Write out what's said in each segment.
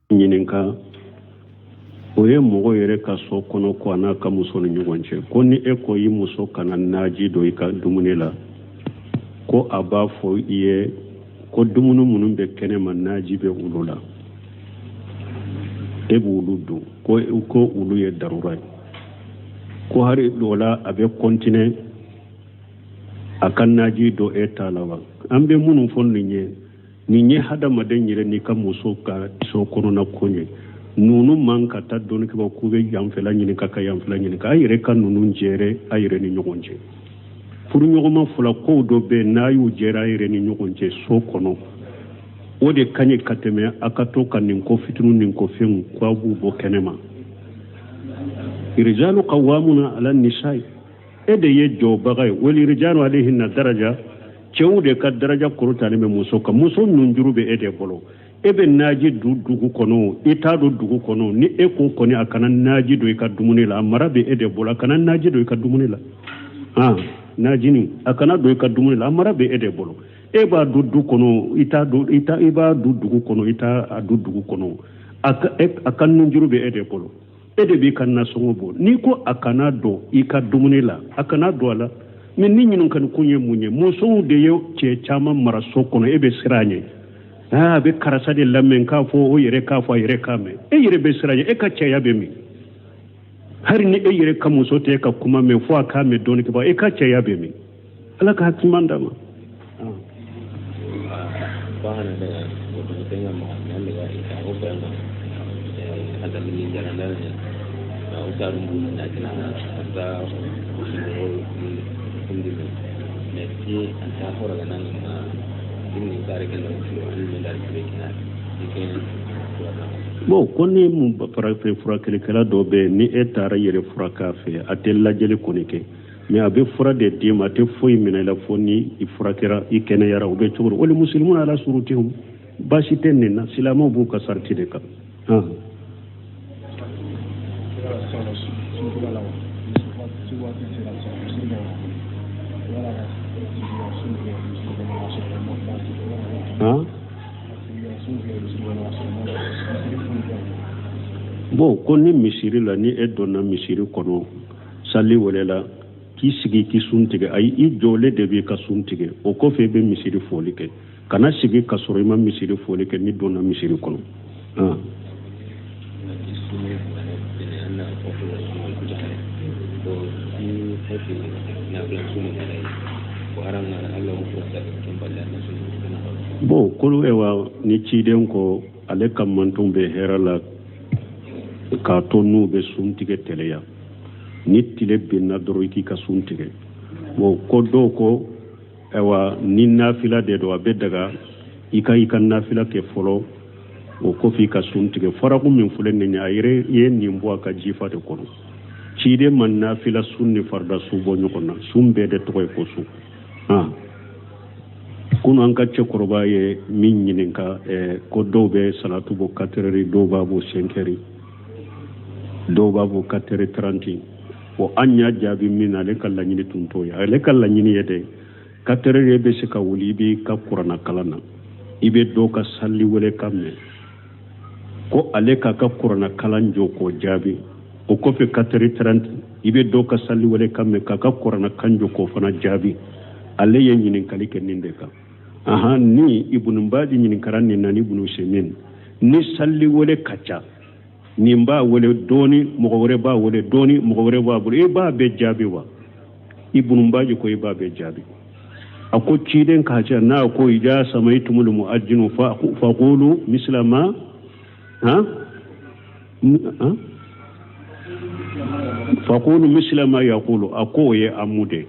ɲininka o ye mɔgɔ yɛrɛ ka so kɔnɔ ko a n'a ka muso ni ɲɔgɔn cɛ ko ni e ko i muso kana naji don i ka dumuni la ko a b'a fɔ i ye ko dumuni minnu bɛ kɛnɛ ma naji bɛ olu la e b'olu dun ko olu ye darura ye ko hari dɔw la a bɛ kɔntine a ka naji don e t'a la wa an bɛ minnu fɔ nin ye hadamaden yɛrɛ n'i ka muso ka so kɔnɔna ko ye nunu man ka taa dɔɔni kɛ k'u bɛ yanfɛla ɲini ka yanfɛla ɲini a yɛrɛ ka nunu jɛrɛ a yɛrɛ ni ɲɔgɔn cɛ furuɲɔgɔnma fila kow dɔ bɛ n'a y'u jɛra a yɛrɛ ni ɲɔgɔn cɛ so kɔnɔ o de ka ɲi ka tɛmɛ a ka to ka nin ko fitinu nin ko fɛnw k'a b'u bɔ kɛnɛ ma rijalu qawwamuna ala nisa'i e de ye jɔbaga ye wali rijalu alayhinna daraja cɛw de ka daraja korotalen bɛ muso kan muso nunjuru bɛ e de bolo e bɛ naji dugu kɔnɔ i t'a don dugu kɔnɔ ni e ko kɔni a kana naji don i ka dumuni la a mara bɛ e de bolo a kana naji don i ka dumuni la najini a kana don i ka dumuni la a mara bɛ e de bolo e b'a don du kɔnɔ i b'a don dugu kɔnɔ i t'a don dugu kɔnɔ a ka nunjuru bɛ e de bolo e de b'i ka nasɔngɔ bɔ n'i ko a kana don i ka dumuni la a kana don a la mais ni ɲininkali kun ye mun ye musow de ye cɛ caman mara so kɔnɔ e bɛ siran a ɲɛ a bɛ karisa de lamɛn k'a fɔ o yɛrɛ k'a fɔ a yɛrɛ k'a mɛn e yɛrɛ bɛ siran a ɲɛ e ka cɛya bɛ min hari ni e yɛrɛ ka muso tɛ e ka kuma mɛn fo a k'a mɛn dɔɔni kɛ e ka cɛya bɛ min ala ka hakiman d'a ma bon ko ni mun farafin furakɛlikɛla dɔ bɛ ni e taara yɛrɛ furakɛ fɛ a tɛ lajɛli kɔni kɛ mais a bɛ fura de d'i ma a tɛ foyi minɛ la fo ni i furakɛra i kɛnɛyara o bɛ cogo di wali musulmuna ala surutiw baasi tɛ nin na silamɛw b'u ka sariti de kan bon ko ni misiri la ni e donna misiri kɔnɔ sali wɛrɛ k'i sigi k'i sun tigɛ ayi i jɔlen de b'i ka sun tigɛ o kɔfɛ i bɛ misiri foli kɛ kana sigi ka sɔrɔ i ma misiri foli kɛ ni donna misiri kɔnɔ bon kolo ewa ni ciden ko ale ka mantonw bɛ hɛrɛ la k'a to n'u bɛ sun tigɛ tɛlɛya ni tile binna dɔrɔn i k'i ka sun tigɛ bon ko dɔw ko ewa ni nafila de don a bɛ daga i ka nafila kɛ fɔlɔ o kɔfɛ i ka sun tigɛ faraku min filɛ nin ye a yɛrɛ ye nin bɔ a ka jifa de kɔnɔ ciden ma nafila sun ni farida su bɔ ɲɔgɔn na sun bɛɛ de tɔgɔ ye ko sun kunu an ka cɛkɔrɔba ye min ɲininka ko dɔw bɛ salatu bɔ 4 heures dɔw b'a bɔ 5 heures dɔw b'a bɔ 4 heures 30 o an y'a jaabi min na ale ka laɲini tun t'o ye ale ka laɲini ye dɛ 4 heures bɛ se ka wuli i b'i ka kuranna kalan na i bɛ dɔw ka sali wele kan mɛn ko ale k'a ka kuranna kalan jɔ k'o jaabi o kɔfɛ 4 heures 30 i bɛ dɔw ka sali wele kan mɛn k'a ka kuranna kan jɔ k'o fana jaabi ale ye ɲininkali kɛ nin de kan ni ibnu baji ɲininkara nin na ni ibnu semin ni sali wele ka ca nin b'a wele dɔɔni mɔgɔ wɛrɛ b'a wele dɔɔni mɔgɔ wɛrɛ b'a bolo e b'a bɛɛ jaabi wa ibnu baji ko e b'a bɛɛ jaabi a ko ciden ka ca n'a ko ija samaytumul mu'adhdhinu faqulu misla ma faqulu misla ma yaqulu a ko ye amude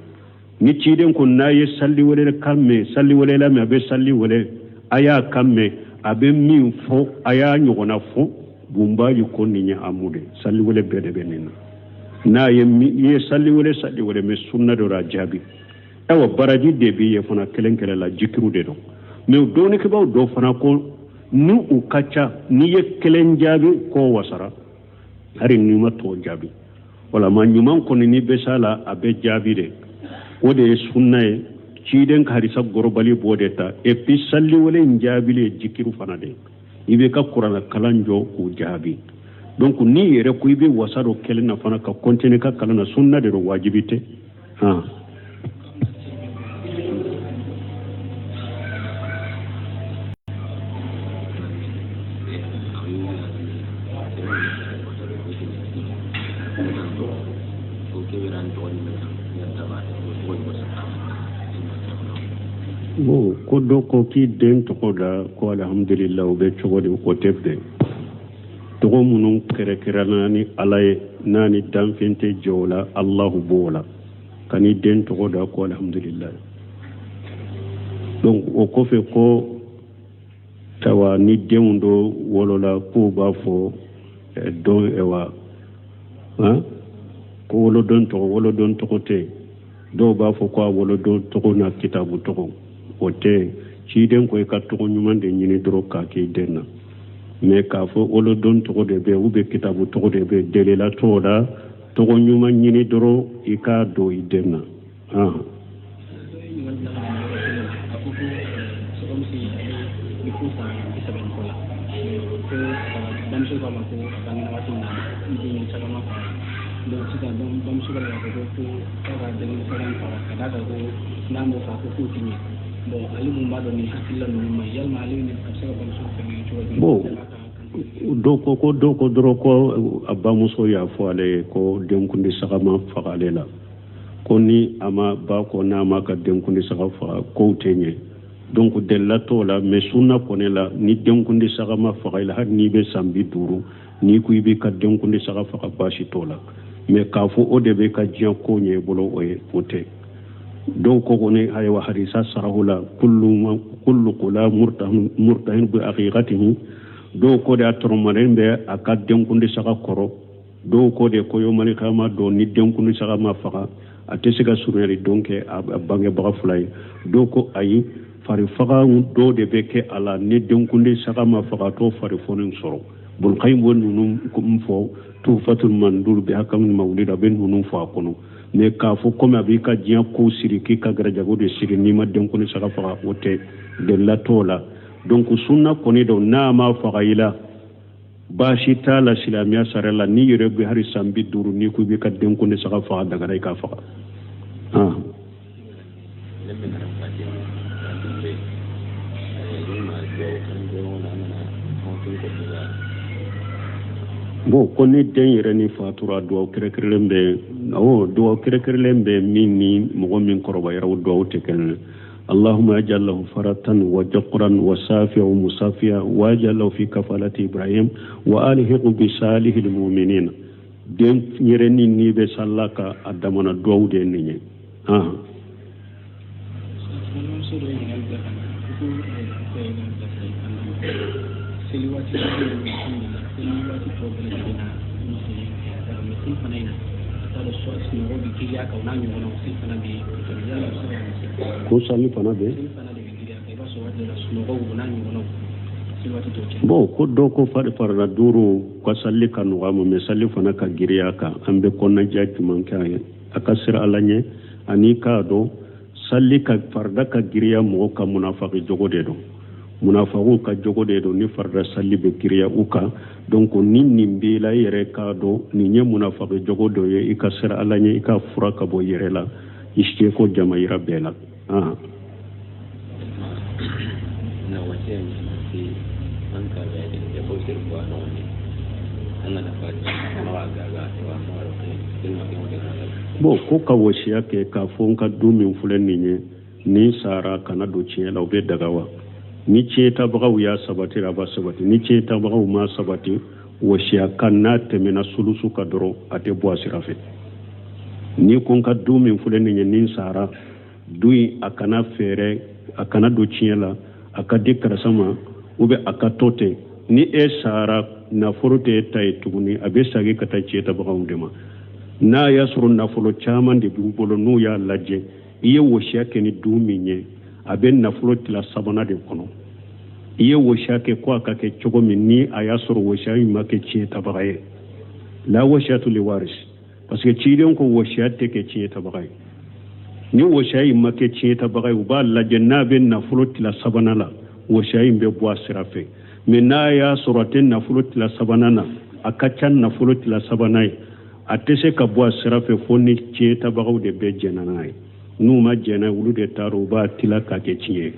ni ciden ko n'a ye sali wele kan mɛn sali wele la mɛ a bɛ sali wele a y'a kan mɛn a bɛ min fɔ a y'a ɲɔgɔnna fɔ bunbaji ko nin ye amude sali wele bɛɛ de bɛ nin na n'a ye sali wele mɛ sunna dɔ a jaabi awa baraji de b'i ye fana kelen la jikiru de don mais dɔɔnikɛbaw dɔ fana ko ni u ka ca n'i ye kelen jaabi k'o wasara hari n'i ma t'o jaabi wala ma ɲuman kɔni ni bɛ s'a la a bɛ jaabi de o de ye sunna ye ciden ka harisa gorobali b'o de ta et puis sali wele in jaabili ye jikiru fana de ibe ka qur'ana kalanjo ku jabi donc ni yere ku ibe wasaro kelena fana ka continue ka kalana sunna de wajibite ha bo ko do ko ki den to ko da ko alhamdulillah be chogodi ko tefde to ko munun kere kere nani alay nani danfinte jola allah bola kani den to ko da ko alhamdulillah donc o ko fe ko tawa ni dewndo wolola ko ba fo do ewa ha ko wolo don to ko te do ba fo ko wolo don to ko na kitabu to ko ote ci den koy ka to nyuman de nyini dro ka ke denna me ka fo wolo don to de be ube kitabu to de be delela to da to nyuman nyini dro ika do idenna ah doko droko abba muso ya fo ale ko denkundi sagama fagalela koni ama ba ko na ma ka denkundi saga fa ko tenye donc della tola me sunna konela ni denkundi sagama fagaila har ni be sambi duru ni ku ibe ka denkundi saga fa bashi tola me ka fo o de be ka jian ko nye bolo ote donc ko ne hay wa hadisa sarahula kullu qula murtahin bi aqiqatihi do ko de atromaren be aka denkundi saga koro do ko de ko yo mali kama do ni denkundi saga ma faga atesiga sureri donke abange baga fulay do ko ayi fari faga do de be ke ala ni denkundi saga ma faga to fari fonin soro bul qaym wonum ko mfo tu fatul mandul be hakam mawlida ben hunum fa kono me ka fo comme abi ka jian ko siriki ka garajago de siri ni ma denkundi saga faga wote de la tola donc sunna koni do na ma fagaila bashi tala silamiya sarela ni yere bi hari sambi duru ni ku bi ka den ko ne saka fa daga rai ka fa ah bo koni den yere ni fatura do krekrembe o do krekrembe minni mo min koroba yara do teken اللهم اجعل له فرة وجقرا وسافيا ومصافيا واجعل له في كفالة إبراهيم وآله بصالح المؤمنين دين يرني نيبه سلاكا ادمنا دو دين ني ko sali fana be bo ko do ko fara duru ko salli kan wa mo me salli fana ka giriya ka ambe ko na jaki man ka aka sir alanye ani ka do salli ka farda ka giriya mo ka munafaqi jogode do munafaqu ka jogode do ni farda salli be giriya uka donc nin nimbe la yere ka do ni nye munafaqi jogodo ye ika sir alanye ika fura ka bo yere la ishte ko jamaira bela ah na wace ne an ka da ya ko sirwa na wani ana da fata na ga bo ko ka woshi yake ka fon ka dumin fulen ni sara kana do ciye law be dagawa ni ce ta bagaw ya sabati raba sabati ni ce ta bagaw ma sabati woshi kana temena sulusu ka doro ate bo asirafe ni kon ka dumin fulen ni sara dui akana fere akana do ciye la akadi karasama ube akatote ni sara na forote tay tuguni abe sage kata ciye ta bagaw dema na yasuru nafolo chaman de bolo no ya laje iye woshake ni duminye aben nafolo tila sabana de kono iye woshake kwa kake chogo minni ayasuru woshai make chie tabagaye la woshatu li waris parce que chidon ko woshate ke chie tabagaye ni woshai make chie tabagaye uba laje na ben nafolo tila sabana la woshai mbe bwa sirafe mais n'a y'a sɔrɔ a tɛ nafolo tila sabanan na a ka ca nafolo tila sabanan ye a tɛ se ka bɔ a sira fɛ fo ni tiɲɛtabagaw de bɛ jɛnna n'a ye n'u ma jɛnna olu de taara u b'a tila k'a kɛ tiɲɛ ye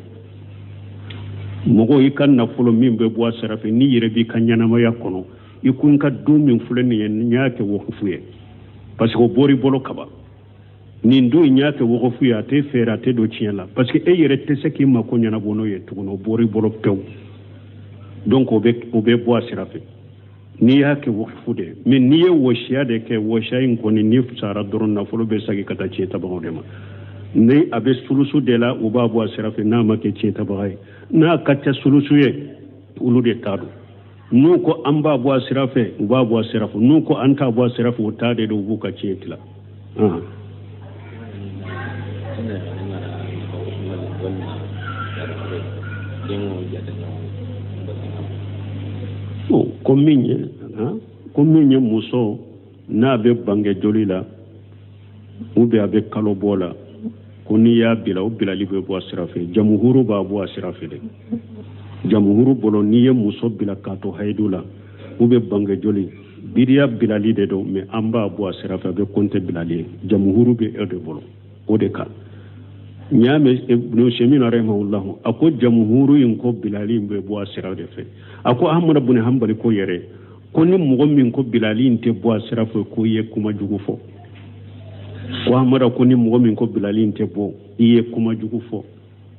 mɔgɔ i ka nafolo min bɛ bɔ a sira fɛ n'i yɛrɛ b'i ka ɲɛnamaya kɔnɔ i ko n ka don min filɛ nin ye n y'a kɛ wɔkufu ye parce que o bɔr'i bolo kaban nin don in y'a kɛ wɔkufu ye a tɛ fɛɛrɛ a tɛ don tiɲɛ la parce que e yɛrɛ tɛ se k'i mako ɲɛnabɔ n'o ye tuguni o bɔr'i bolo pewu donc o bɛ bɔ a sira fɛ n'i y'a kɛ wɔkufu de mais n'i ye wɔsiya de kɛ wɔsiya in kɔni ni fisara dɔrɔn nafolo bɛ segin ka taa tiɲɛtabagaw de ma ni a bɛ sulusu de la u b'a bɔ a sira fɛ n'a ma kɛ tiɲɛtabaga ye n'a ka ca sulusu ye olu de t'a dɔn n'u ko an b'a bɔ a sira fɛ u b'a bɔ a sira fɛ n'u ko an t'a bɔ a sira fɛ u t'a de don u b'u ka tiɲɛ tila ko min ye muso n'a bɛ bange joli la ou bien a bɛ kalo bɔ la ko n'i y'a bila o bilali bɛ bɔ a sira fɛ jamuhuru b'a bɔ a sira fɛ dɛ jamuhuru bolo n'i ye muso bila k'a to hayidu la ou bien bange joli biriya bilali de don mais an b'a bɔ a sira fɛ a bɛ compter bilali ye jamuhuru bɛ e de bolo o de kan n y'a mɛn Ibn Usaymin rahimahullah a ko jamuhuru in ko bilali in bɛ bɔ a sira de fɛ a ko Ahmad ibn Hanbali ko yɛrɛ ko ni mɔgɔ min ko bilali in tɛ bɔ a sira fɛ ko i ye kuma jugu fɔ ko Ahmad ko ni mɔgɔ min ko bilali in tɛ bɔ i ye kuma jugu fɔ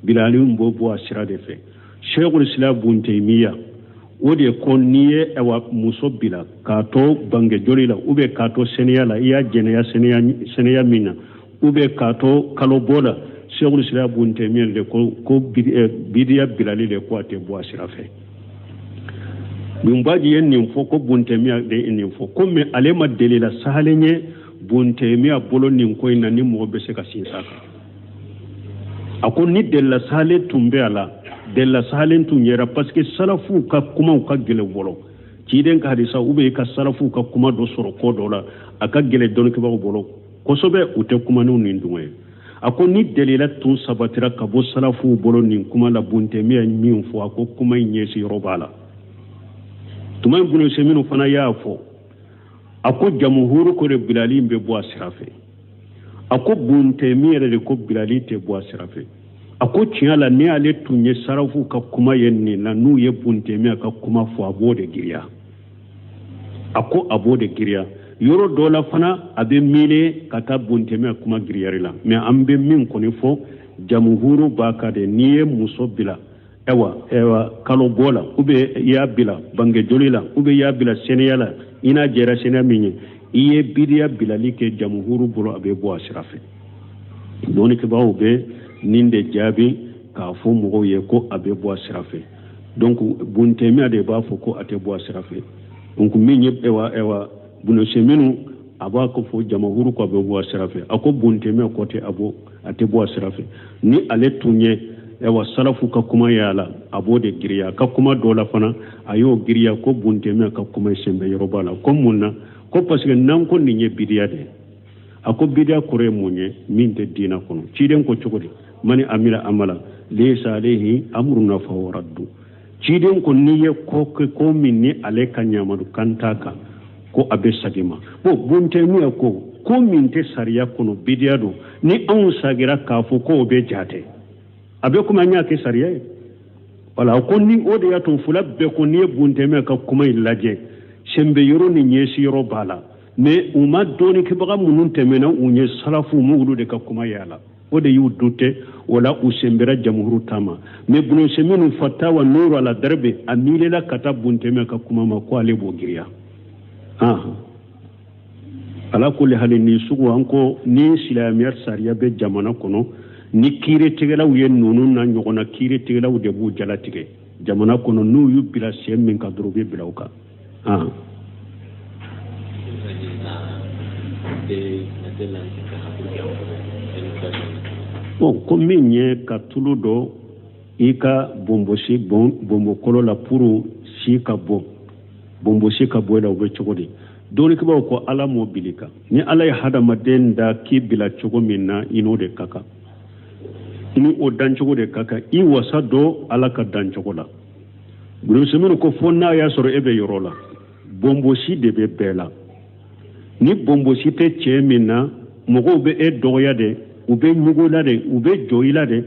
bilali in bɔ bɔ a sira de fɛ Sheikhul Islam Ibn Taymiyyah o de ko n'i ye muso bila k'a to bange joli la ou bien k'a to sɛnɛya la i y'a jɛnɛya sɛnɛya min na ou bien k'a to kalo bɔ la Sheikhul Islam Ibn Taymiyyah de ko bidiya bilali de ko a tɛ bɔ a sira fɛ Bumbaji ye nin fɔ ko Ibn Taymiyyah de ye nin fɔ ko mais ale ma deli la sahalen ye Ibn Taymiyyah bolo nin ko in na ni mɔgɔ bɛ se ka sinsin a kan a ko ni delila sahalen tun bɛ a la delila sahalen tun yɛrɛ parce que salafu ka kumaw ka gɛlɛn bolo ciden ka hadisa ou bien i ka salafu ka kuma dɔ sɔrɔ ko dɔ la a ka gɛlɛn dɔnnikɛbagaw bolo kosɛbɛ u tɛ kuma n'u nin dun ye a ko ni delila tun sabatira ka bɔ salafu bolo nin kuma la Ibn Taymiyyah min fɔ a ko kuma in ɲɛsiyɔrɔ b'a la tuma Ibn Usaymin fana y'a fɔ a ko jamuhuru ko de bilali bɛ bɔ a sira fɛ a ko Ibn Taymiyyah de ko bilali tɛ bɔ a sira fɛ a ko tiɲɛ la ni ale tun ye sarafu ka kuma ye nin la n'u ye Ibn Taymiyyah ka kuma fɔ a b'o de giriya a ko a b'o de giriya yɔrɔ dɔ la fana a bɛ miiri ka taa Ibn Taymiyyah kuma giriyari la mais an bɛ min kɔni fɔ jamuhuru b'a ka de n'i ye muso bila kalo bɔ la ou bien i y'a bila bange joli la ou bien i y'a bila sɛnɛya la i n'a jɛra sɛnɛya min ye i ye bidiya bilali kɛ jamuhuru bolo a bɛ bɔ a sira fɛ dɔnnikɛbagaw bɛ nin de jaabi k'a fɔ mɔgɔw ye ko a bɛ bɔ a sira fɛ donc Ibn Taymiyyah de b'a fɔ ko a tɛ bɔ a sira fɛ donc min ye Ibn Usaymin a b'a ko fɔ jamuhuru ko a bɛ bɔ a sira fɛ a ko Ibn Taymiyyah ko a tɛ bɔ a sira fɛ ni ale tun ye salafu ka kuma y'a la a b'o de giriya ka kuma dɔ la fana a y'o giriya ko Ibn Taymiyyah ka kuma sen bɛ yɔrɔ b'a la ko mun na ko parce que n'an ko nin ye bidiya de a ko bidiya kɔrɔ ye mun ye min tɛ diinɛ kɔnɔ ciden ko cogo di mani amila amala laysa alayhi amruna fahuwa raddu ciden ko n'i ye ko min ni ale ka ɲamadu kan t'a kan ko a bɛ segin ma bon Ibn Taymiyyah ko min tɛ sariya kɔnɔ bidiya don ni anw sagira k'a fɔ ko o bɛ jate a bɛ kuma ɲa kɛ sariya ye wala ko ni o de y'a to fula bɛɛ ko n'i ye Ibn Taymiyyah ka kuma in lajɛ sen bɛ yɔrɔ ni ɲɛsiyɔrɔ b'a la mais u ma dɔɔninkɛbaga minnu tɛmɛna u ye salafu mu olu de ka kuma y'a la o de y'u dute wala u sen bɛra jamuhuru taama mais Ibn Usaymin fatawa nuru ala darbe a miilela ka taa Ibn Taymiyyah ka kuma ma ko ale b'o giriya ala kulli hali ni sugu an ko ni silamɛya sariya bɛ jamana kɔnɔ ni kiiritigɛlaw ye ninnu na ɲɔgɔnna kiiritigɛlaw de b'u jalatigɛ jamana kɔnɔ n'u y'u bila sen min kan dɔrɔn u bɛ bila u kan ko min ye ka tulu dɔ i ka bɔnbɔkɔlɔ la pour si ka bɔ bɔnbɔsi ka bɔ la u bɛ cogo di dɔɔninkɛbaw ko ala m'o bili kan ni ala ye hadamaden da k'i bila cogo min na i n'o de ka kan ni o dancogo de ka kan i wasa dɔ ala ka dancogo la bulu semino ko fonna ya soro ebe yorola bombo si de be bela ni bombo si te chemina mogo be e doya de ube nyugula de ube joyila de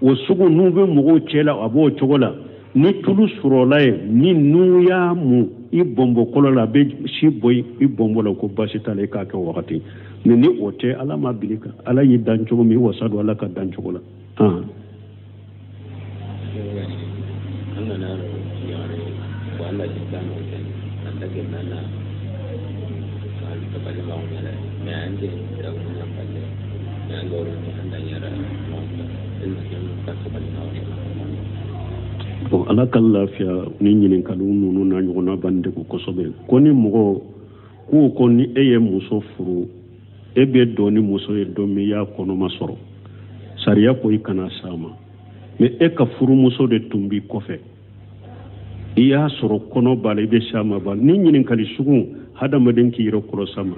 o sugu nube mogo chela abo chogola ni tulu surola e ni nuya mu i bombo kolola be si boy i bombo la ko basitale ka ke wakati mais ni ote ala ma bilika ala yi dan chogo mi wasadu ala ka dan chogola bon ala ka lafiya ni ɲininkaliw ninnu na ɲɔgɔnna b'an degun kosɛbɛ ko ni mɔgɔ ko ni e ye muso furu e bɛ dɔn ni muso ye don min y'a kɔnɔma sɔrɔ sariya ko i kana s'a ma mais e ka furumuso de tun b'i kɔfɛ i y'a sɔrɔ kɔnɔ b'a la i bɛ s'a ma ba ni ɲininkali sugu hadamaden k'i yɛrɛ kɔlɔsi ma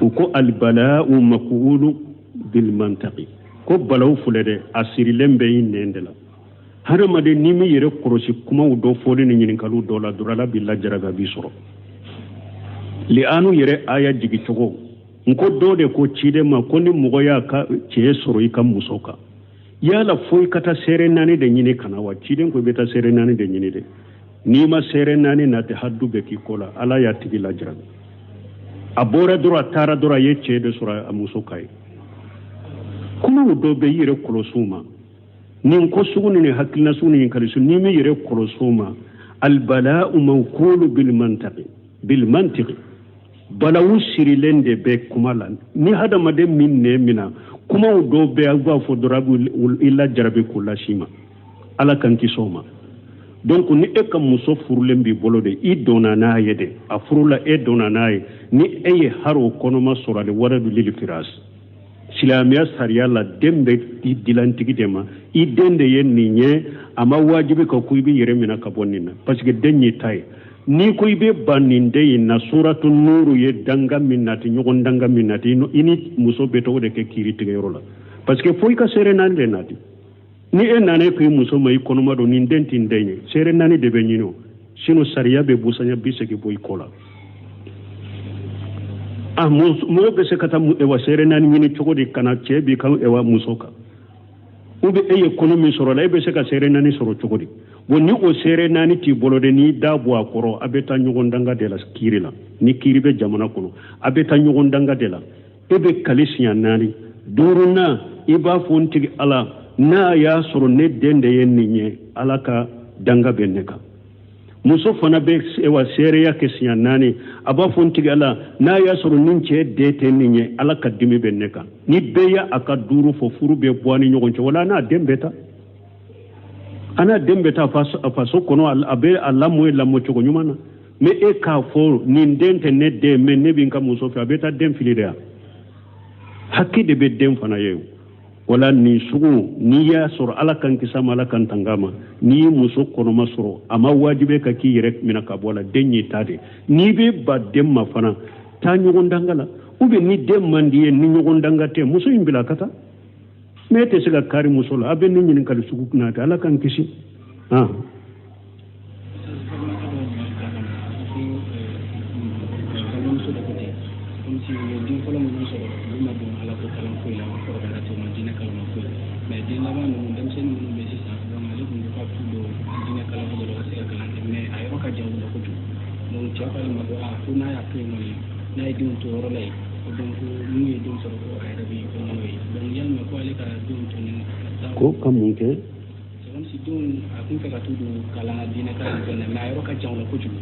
u ko albala'u maqulu bil mantaqi ko balaw filɛ dɛ a sirilen bɛ i nɛn de la hadamaden ni mi yɛrɛ kɔlɔsi kumaw dɔ fɔli ni ɲininkaliw dɔ la dɔrɔn ala b'i lajarabi b'i sɔrɔ li'anu yɛrɛ aya jigi cogo nko dɔ de ko ciden ma ko ni mɔgɔ y'a ka cɛ sɔrɔ i ka muso kan yala fo i ka taa seere naani de ɲini kana wa ciden ko i bɛ taa seere naani de ɲini de n'i ma seere naani natɛ haddu bɛ k'i ko la ala y'a tigi lajarabi a bɔra dɔrɔn a taara dɔrɔn a ye cɛ de sɔrɔ a muso ka ye kumaw dɔ bɛ i yɛrɛ kɔlɔsiw ma nin ko sugu ni hakilina sugu ni kalisu ni mi yɛrɛ kɔlɔsiw ma albala'u mawqulu bil mantiqi balawu sirilen de bɛ kuma la ni hadamaden min nɛ mina kumaw dɔw bɛ a b'a fɔ dɔrɔn i lajarabi k'o lasi ma ala kan kisi o ma donc ni e ka muso furulen b'i bolo de i donna n'a ye de a furula e donna n'a ye ni e ye haro kɔnɔma sɔrɔ ale waradu lil firas silamɛya sariya la den bɛ dilantigi de ma i den de ye nin ye a ma wajibi ka ko i bɛ yɛrɛ minɛ ka bɔ nin na parce que den y'i ta ye ni ko i bɛ ban nin den in na suratu nuru ye danga min nati ɲɔgɔn danga min nati i ni muso bɛ tɔgɔ de kɛ kiiri tigɛyɔrɔ la parce que fo i ka seere naani de nati ni e nana ko i muso ma i kɔnɔma don nin den t'i den ye seere naani de bɛ ɲini o sinon sariya bɛ busanya bi segin bɔ i kɔ la mɔgɔ bɛ se ka taa ewa seere naani ɲini cogo di kana cɛ b'i ka ewa muso kan ou bien e ye kɔnɔ min sɔrɔ la e bɛ se ka seere naani sɔrɔ cogo di bon ni o seere naani t'i bolo de n'i da bɔ a kɔrɔ a bɛ taa ɲɔgɔn danga de la kiiri la ni kiiri bɛ jamana kɔnɔ a bɛ taa ɲɔgɔn danga de la e bɛ kali siɲɛ naani duurunan i b'a fɔ n tigi ala n'a y'a sɔrɔ ne den de ye nin ye ala ka danga bɛ ne kan muso fana bɛ ewa seereya kɛ siɲɛ naani a b'a fɔ n tigi ala n'a y'a sɔrɔ nin cɛ den tɛ nin ye ala ka dimi bɛ ne kan ni bɛɛ y'a a ka duuru fɔ furu bɛ bɔ a ni ɲɔgɔn cɛ wala n'a den bɛ taa ana den bɛ taa a faso kɔnɔ a bɛ a lamɔ ye lamɔ cogo ɲuman na mais e k'a fɔ nin den tɛ ne den mais ne bɛ n ka muso fɛ a bɛ taa den fili de yan hakɛ de bɛ den fana ye wala nin sugu n'i y'a sɔrɔ ala kan kisa ma ala kan tanga ma n'i ye muso kɔnɔma sɔrɔ a ma wajibi ka k'i yɛrɛ minɛ ka bɔ a la den y'i ta de n'i bɛ ba den ma fana taa ɲɔgɔn danga la ou bien ni den man di ye ni ɲɔgɔn danga tɛ muso in bila ka taa mais e tɛ se ka kari muso la a bɛ ne ɲininkali sugu kunna tɛ ala kan kisi ko ka mun kɛ si don a kun fɛ ka t'u don kalan diinɛ kalan fɛn na mais a yɔrɔ ka jan o la kojugu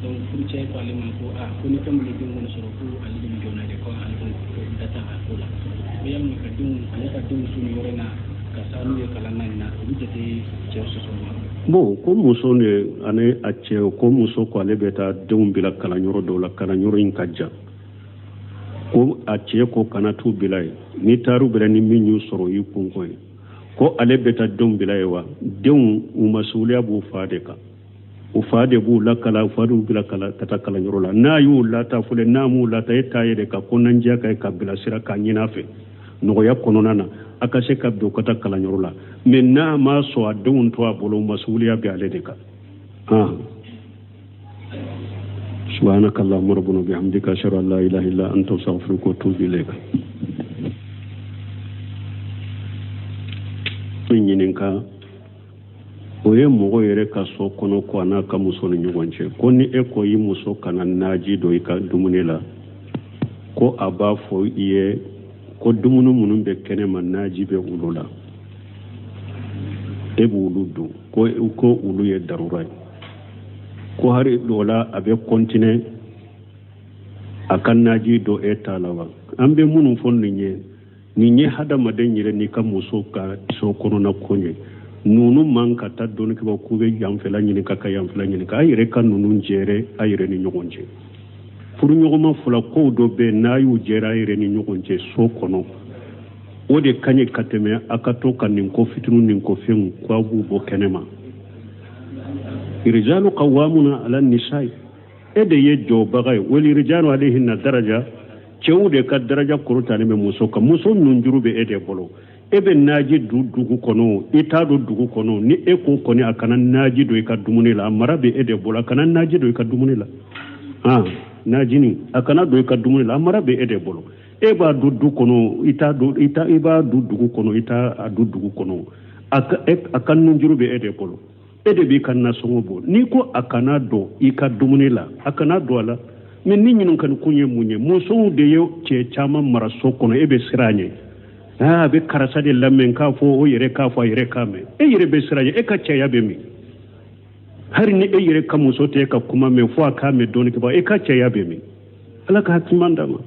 donc furucɛ ko ale ma ko ko ni fɛn min ye den kɔni sɔrɔ ko ale de bɛ jɔ n'a ye ko ale bɛ data a ko la mais yalima ka denw ale ka denw to nin yɔrɔ in na ka saa n'u ye kalan na nin na olu jate cɛ sɔsɔ ma bon ko muso ne ani a cɛ ko muso ko ale bɛ taa denw bila kalanyɔrɔ dɔw la kalanyɔrɔ in ka jan ko a cɛ ko kana t'u bila ye ni taar'u bila ni min y'u sɔrɔ i kunko ye ko ale bɛ taa denw bila ye wa denw u masuliya b'u fa de kan u fa de b'u lakala u fa de b'u bila ka taa kalanyɔrɔ la n'a y'u lata fɔlɔ n'a m'u lata e t'a ye de ka kɔnɔndiya ka ye ka bilasira k'a ɲin'a fɛ nɔgɔya kɔnɔna na a ka se ka don ka taa kalanyɔrɔ la mais n'a ma sɔn a denw to a bolo masuliya bɛ ale de kan سبحانك اللهم ربنا بحمدك أشهد أن لا إله إلا أنت أستغفرك وأتوب إليك ñininka o ye mɔgɔ yɛrɛ ka so kɔnɔ ko a n'a ka muso ni ɲɔgɔn cɛ ko ni e ko i muso kana naaji dɔ i ka dumuni la ko a b'a fɔ i ye ko dumuni minnu bɛ kɛnɛ ma naaji bɛ olu la e b'olu dun ko olu ye darura ye ko hari dɔw la a bɛ kɔntine a ka naaji dɔ e t'a la wa an bɛ minnu fɔ nin ye hadamaden yɛrɛ n'i ka muso ka so kɔnɔna ko ye nunu man ka taa dɔɔni kɛ k'u bɛ yanfɛla ɲini ka yanfɛla ɲini a yɛrɛ ka nunu jɛrɛ a yɛrɛ ni ɲɔgɔn cɛ furuɲɔgɔnma fila kow dɔ bɛ n'a y'u jɛra a yɛrɛ ni ɲɔgɔn cɛ so kɔnɔ o de ka ɲi ka tɛmɛ a ka to ka nin ko fitinu nin ko fɛnw k'a b'u bɔ kɛnɛ ma rijalu qawwamuna ala nisa'i e de ye jɔbaga ye wali rijalu alayhinna daraja cɛw de ka daraja korotalen bɛ muso kan muso nunjuru bɛ e de bolo e bɛ naaji dugu kɔnɔ i t'a dɔn dugu kɔnɔ ni e ko kɔni a kana naaji don i ka dumuni la a mara bɛ e de bolo a kana naaji don i ka dumuni la naajini a kana don i ka dumuni la a mara bɛ e de bolo e b'a dun du kɔnɔ i b'a dun dugu kɔnɔ i t'a dun dugu kɔnɔ a ka nunjuru bɛ e de bolo e de b'i ka nasɔngɔ bɔ n'i ko a kana don i ka dumuni la a kana don a la mais ni ɲininkali kun ye mun ye musow de ye cɛ caman mara so kɔnɔ e bɛ siran a ɲɛ a bɛ karisa de lamɛn k'a fɔ o yɛrɛ k'a fɔ a yɛrɛ k'a mɛn e yɛrɛ bɛ siran a ɲɛ e ka cɛya bɛ min hali ni e yɛrɛ ka muso tɛ e ka kuma mɛn fo a k'a mɛn dɔɔni kɛ e ka cɛya bɛ min ala ka hakiman d'a ma.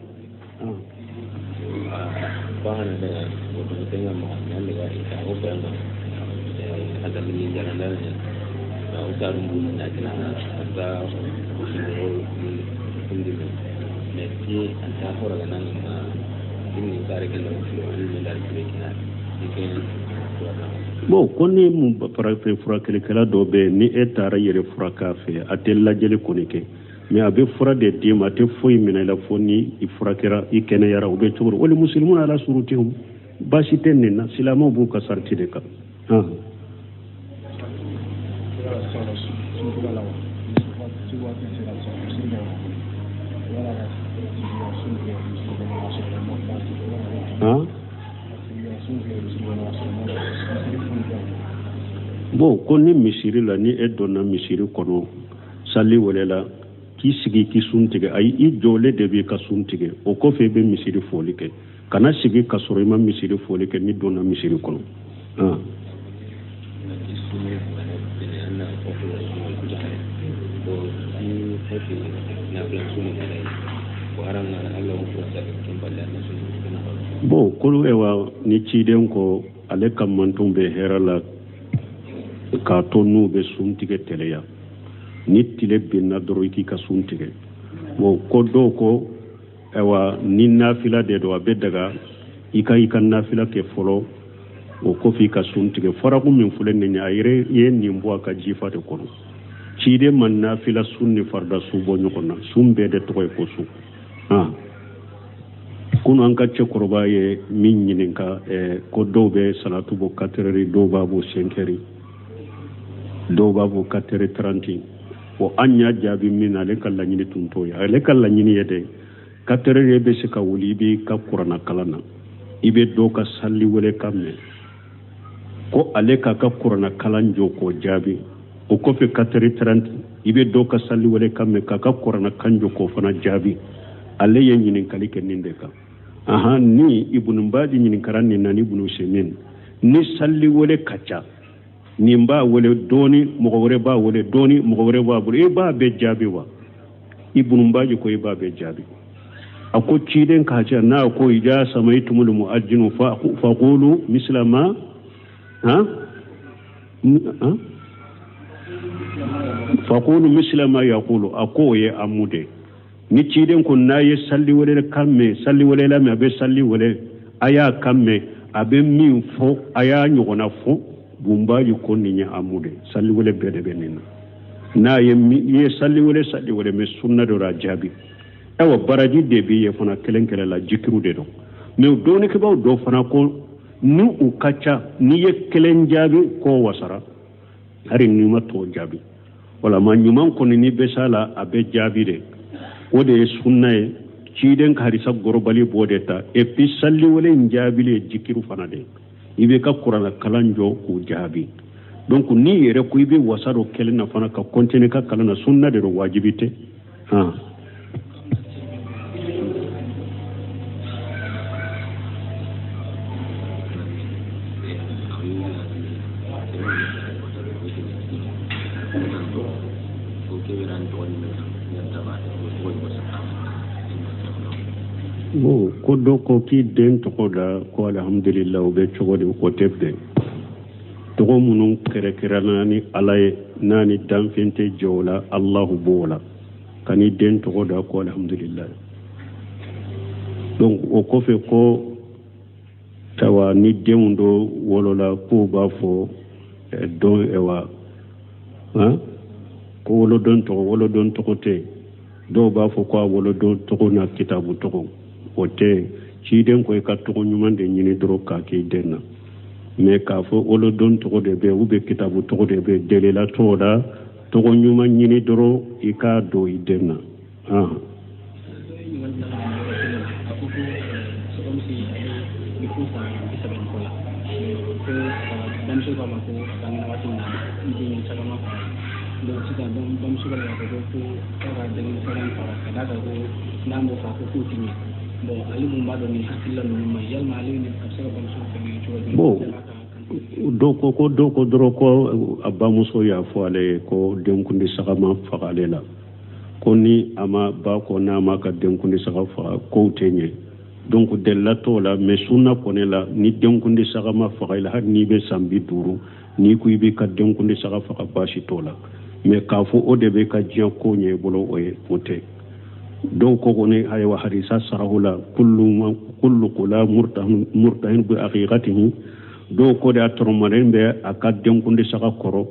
Bon ko ni mun farafin furakɛlikɛla dɔ bɛ ni e taara yɛrɛ furakɛ fɛ a tɛ lajɛli kɔni kɛ mais a bɛ fura de d'i ma a tɛ foyi minɛ i la fo ni i furakɛra i kɛnɛyara o bɛ cogo wali musulmu ala surutiw baasi tɛ nin na silamɛw b'u ka sariti de kan. Bon ko ni misiri la ni e donna misiri kɔnɔ sali wɛrɛ la k'i sigi k'i sun tigɛ ayi i jɔlen de b'i ka sun tigɛ o kɔfɛ i bɛ misiri foli kɛ kana sigi ka sɔrɔ i ma misiri foli kɛ ni donna misiri kɔnɔ. Bon kolo ewa ni ciden ko ale ka manton bɛ hɛrɛ la k'a to n'u bɛ sun tigɛ tɛlɛya ni tile binna dɔrɔn i k'i ka sun tigɛ bon ko dɔw ko ewa ni nafila de don a bɛ daga i ka nafila kɛ fɔlɔ o kɔfɛ i ka sun tigɛ faraku min filɛ nin ye a yɛrɛ ye nin bɔ a ka jifa de kɔnɔ ciden ma nafila sun ni farida su bɔ ɲɔgɔn na sun bɛɛ de tɔgɔ ye ko sun kunu an ka cɛkɔrɔba ye min ɲininka ko dɔw bɛ salatu bɔ 4 heures dɔw b'a bɔ 5 heures dɔw b'a bɔ 4 heures 30 bon an y'a jaabi min na ale ka laɲini tun t'o ye ale ka laɲini ye dɛ 4 heures bɛ se ka wuli i b'i ka kuranna kalan na i bɛ dɔw ka sali wele kan mɛn ko ale k'a ka kuranna kalan jɔ k'o jaabi o kɔfɛ 4 heures 30 i bɛ dɔw ka sali wele kan mɛn k'a ka kuranna kan jɔ k'o fana jaabi ale ye ɲininkali kɛ nin de kan. Ni ibnu Baji ɲininkara nin na ni ibnu Usaimin ni sali wele ka ca nin b'a wele dɔɔni mɔgɔ wɛrɛ b'a wele dɔɔni mɔgɔ wɛrɛ b'a bolo i b'a bɛɛ jaabi wa ibnu Baji ko i b'a bɛɛ jaabi a ko ciden ka ca n'a ko ija samaytumul mu'adhdhinu faqulu misla ma faqulu misla ma yaqulu a ko ye amude ni ciden ko n'a ye sali wele kan mɛn sali wele la mɛn a bɛ sali wele a y'a kan mɛn a bɛ min fɔ a y'a ɲɔgɔnna fɔ bunbaji ko nin ye amu de sali wele bɛɛ de bɛ nin na n'a ye sali wele mɛ sunna dɔ a jaabi awa baraji de b'i ye fana kelen kelen la jikiru de don mais dɔɔnikɛbaw dɔ fana ko ni u ka ca n'i ye kelen jaabi k'o wasara hari n'i ma t'o jaabi wala ma nyuman ko ni besala abe jabire o de sunna e ciden ka harisa gorobali bodeta e puis salli wala njabile jikiru fanade ibe ka qur'ana kalanjo ku jabi donc ni yere ku ibe wasaro kelina fana ka continue ka kalana sunna de wajibite ha ko do ko ki den to da ko alhamdulillah be chogode ko tebde to ko munun kere nani alaye nani damfente jola Allahu bola kani den to da ko alhamdulillah donc o ko fe ko tawa ni demdo wolola ko ba fo don ewa ha ko wolo don to ko te do ba fo ko wolo don to na kitabu to ote ciden ko ka to nyumande nyini dro ka ke denna me ka fo olo don to de be ube kitabu to de be delela to da to nyuma nyini dro ika do idenna doko dro ko abba muso ya fo ale ko denkundi sagama fagale la ko ni ama ba ko na ma ka denkundi saga fa ko tenye donc della to la me sunna ponela ni denkundi sagama fagale har ni be sambi duru ni ku ibe ka denkundi saga fa bashi tola me ka fo o de be ka jiya ko nye bolo oye fote donc ko ne haywa hadisa sarahula kullu qula murtahin bi aqiqatihi do ko da tormaren be aka denkundi saka koro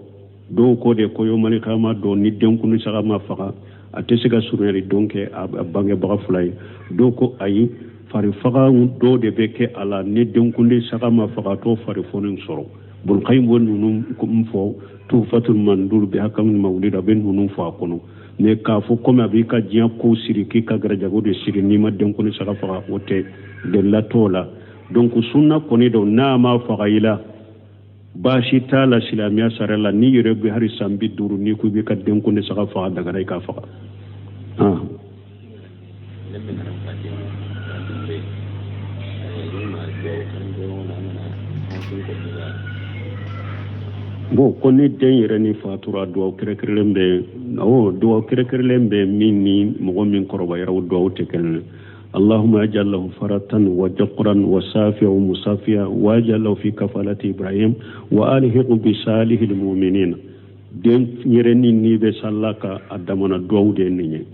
do ko de ko yo mali kama do ni denkundi saka ma faka atesiga sureri donke abange baga fulay do ko ayi fari faka do de be ke ala ni denkundi saka ma faka to fari fonin soro bul qaym wonum ko mfo tu fatul mandur bi hakam mawlida ben hunum fa kono ne ka fo comme abi ka jiya ko siri ki ka gara jago de siri ni ma denkundi saka faka wote de la tola donc sunna koni do nama fagaila bashi tala silamiya sarala ni yere bi hari sambi duru ni ku bi kadden ko ne saka faga daga rai ka faga bo koni den yere ni fatura do krekrembe o do krekrembe minni mo min koroba yara do tekel اللهم اجعل له فرة وجقرا وسافيا ومسافيا واجعل له في كفالة إبراهيم وآله بصالح المؤمنين دين يرني نيبه سلاكا أدمنا دعو دين